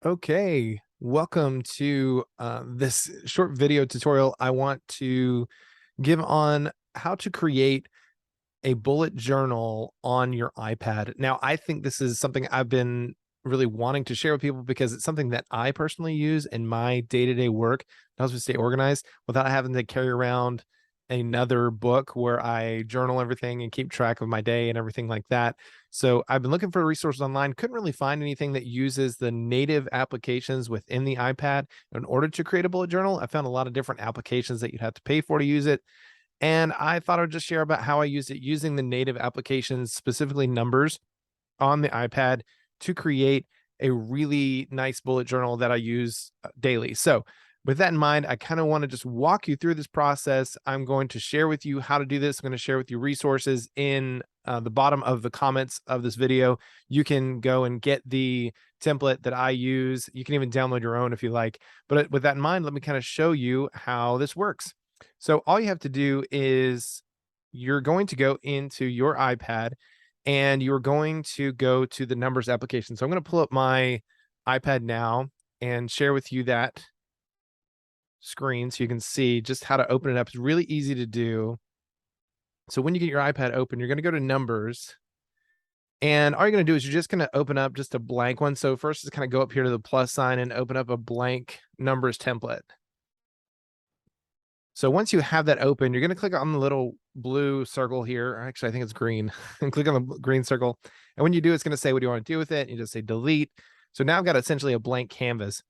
Okay, welcome to this short video tutorial. I want to give on how to create a bullet journal on your iPad. Now, I think this is something I've been really wanting to share with people because it's something that I personally use in my day-to-day work. It helps me stay organized without having to carry around another book where I journal everything and keep track of my day and everything like that. So I've been looking for resources online, couldn't really find anything that uses the native applications within the iPad in order to create a bullet journal. I found a lot of different applications that you'd have to pay for to use it. And I thought I'd just share about how I used it using the native applications, specifically numbers on the iPad to create a really nice bullet journal that I use daily. So with that in mind, I kind of want to just walk you through this process. I'm going to share with you how to do this. I'm going to share with you resources in the bottom of the comments of this video. You can go and get the template that I use. You can even download your own if you like. But with that in mind, let me kind of show you how this works. So all you have to do is you're going to go into your iPad and you're going to go to the numbers application. So I'm going to pull up my iPad now and share with you that screen so you can see just how to open it up. It's really easy to do. So when you get your iPad open, you're going to go to numbers. And all you're going to do is you're just going to open up just a blank one. So first is kind of go up here to the plus sign and open up a blank numbers template. So once you have that open, you're going to click on the little blue circle here. Actually, I think it's green. And click on the green circle. And when you do, it's going to say what do you want to do with it. You just say delete. So now I've got essentially a blank canvas.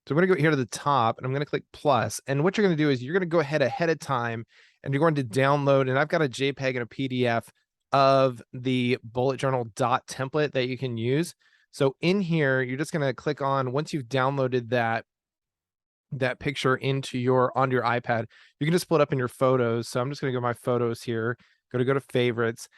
So I'm going to go here to the top and I'm going to click plus. And what you're going to do is you're going to go ahead of time and you're going to download. And I've got a JPEG and a PDF of the bullet journal dot template that you can use. So in here, you're just going to click on, once you've downloaded that picture onto your iPad, you can just split up in your photos. So I'm just going to go to my photos here, go to favorites,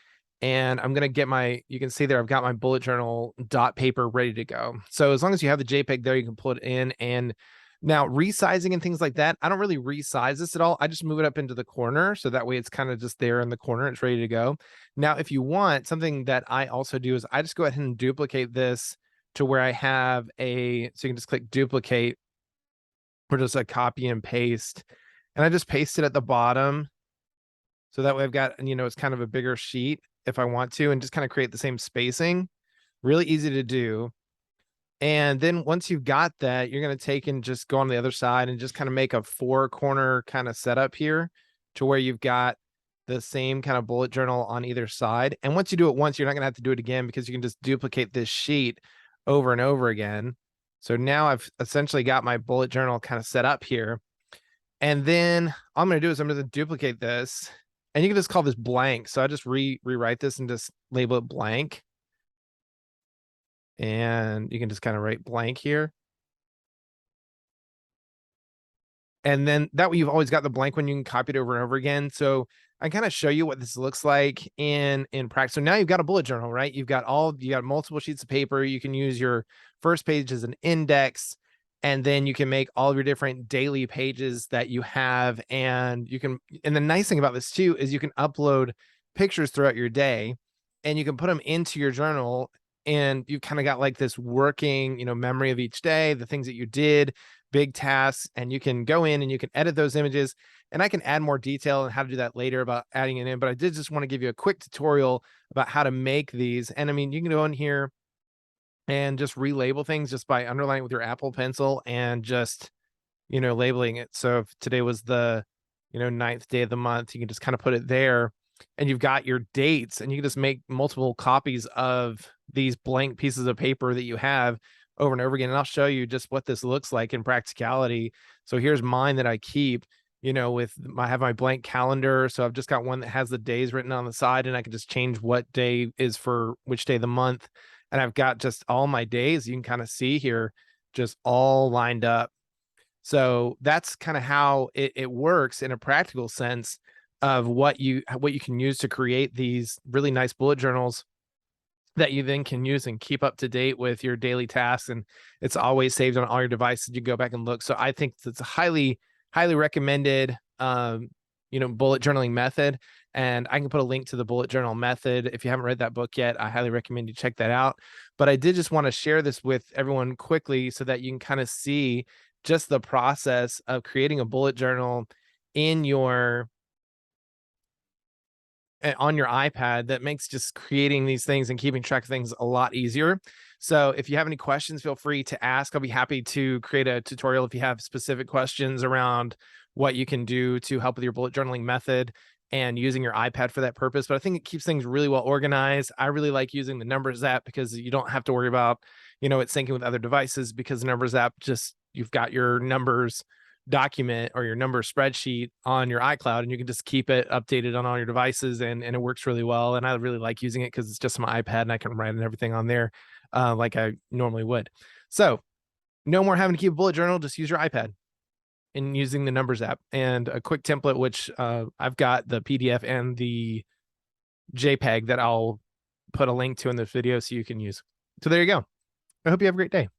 and I'm going to get you can see there, I've got my bullet journal dot paper ready to go. So as long as you have the JPEG there, you can pull it in. And now resizing and things like that, I don't really resize this at all. I just move it up into the corner. So that way it's kind of just there in the corner. It's ready to go. Now, if you want, something that I also do is I just go ahead and duplicate this to where I have so you can just click duplicate, or just a copy and paste. And I just paste it at the bottom. So that way I've got, it's kind of a bigger sheet if I want to, and just kind of create the same spacing. Really easy to do. And then once you've got that, you're going to take and just go on the other side and just kind of make a 4-corner kind of setup here to where you've got the same kind of bullet journal on either side. And once you do it once, you're not going to have to do it again because you can just duplicate this sheet over and over again. So now I've essentially got my bullet journal kind of set up here. And then all I'm going to do is I'm going to duplicate this, and you can just call this blank. So I just rewrite this and just label it blank. And you can just kind of write blank here. And then that way you've always got the blank one. You can copy it over and over again. So I kind of show you what this looks like in practice. So now you've got a bullet journal, right? You got multiple sheets of paper. You can use your first page as an index, and then you can make all of your different daily pages that you have. And the nice thing about this too is you can upload pictures throughout your day and you can put them into your journal, and you've kind of got like this working, memory of each day, the things that you did, big tasks, and you can go in and you can edit those images. And I can add more detail on how to do that later about adding it in, but I did just want to give you a quick tutorial about how to make these. And I mean, you can go in here and just relabel things just by underlining with your Apple Pencil and just, labeling it. So if today was the, 9th day of the month, you can just kind of put it there, and you've got your dates, and you can just make multiple copies of these blank pieces of paper that you have over and over again. And I'll show you just what this looks like in practicality. So here's mine that I keep, I have my blank calendar. So I've just got one that has the days written on the side, and I can just change what day is for which day of the month. And I've got just all my days, you can kind of see here, just all lined up. So that's kind of how it works in a practical sense of what you can use to create these really nice bullet journals that you then can use and keep up to date with your daily tasks. And it's always saved on all your devices. You go back and look. So I think it's a highly, highly recommended, bullet journaling method. And I can put a link to the bullet journal method. If you haven't read that book yet, I highly recommend you check that out. But I did just want to share this with everyone quickly so that you can kind of see just the process of creating a bullet journal in your on your iPad that makes just creating these things and keeping track of things a lot easier. So if you have any questions, feel free to ask. I'll be happy to create a tutorial if you have specific questions around what you can do to help with your bullet journaling method and using your iPad for that purpose. But I think it keeps things really well organized. I really like using the Numbers app because you don't have to worry about, it syncing with other devices, because the Numbers app just, you've got your numbers document or your number spreadsheet on your iCloud, and you can just keep it updated on all your devices, and it works really well. And I really like using it because it's just my iPad and I can write and everything on there like I normally would. So no more having to keep a bullet journal, just use your iPad and using the Numbers app. And a quick template, which I've got the PDF and the JPEG that I'll put a link to in this video so you can use. So there you go. I hope you have a great day.